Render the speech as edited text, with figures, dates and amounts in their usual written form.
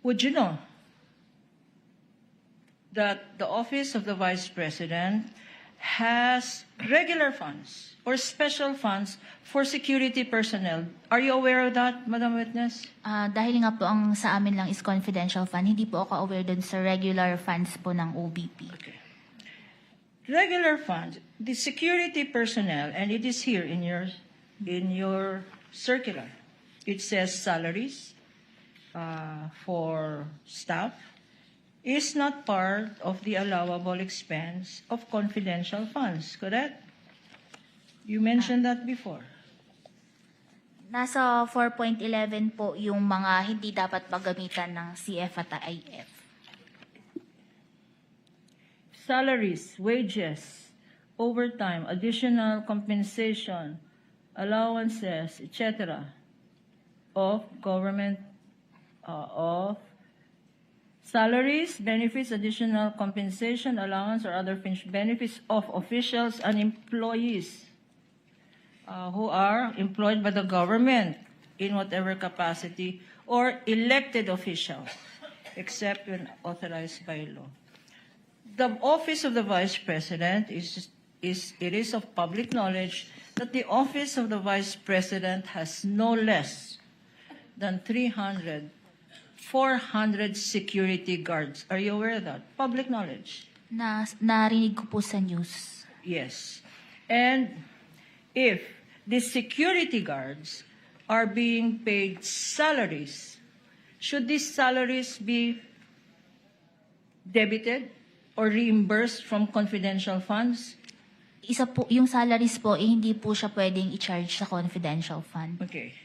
Would you know that the Office of the Vice President has regular funds or special funds for security personnel? Are you aware of that, Madam Witness? Dahil nga po ang sa amin lang is confidential fund, hindi po ako aware dun sa regular funds po ng OBP. Okay. Regular funds, the security personnel, and it is here in your circular. It says salaries for staff is not part of the allowable expense of confidential funds, correct? You mentioned that before. Nasa 4.11 po yung mga hindi dapat paggamitan ng CF at IF. Salaries, wages, overtime, additional compensation, allowances, etc. of government, of salaries, benefits, additional compensation, allowance, or other fringe benefits of officials and employees who are employed by the government in whatever capacity or elected officials, except when authorized by law. The Office of the Vice President it is of public knowledge that the Office of the Vice President has no less than 400 security guards. Are you aware of that? Public knowledge. Narinig ko po sa news. Yes. And if the security guards are being paid salaries, should these salaries be debited or reimbursed from confidential funds? Isa po, yung salaries po, hindi po siya pwedeng i-charge sa confidential fund. Okay.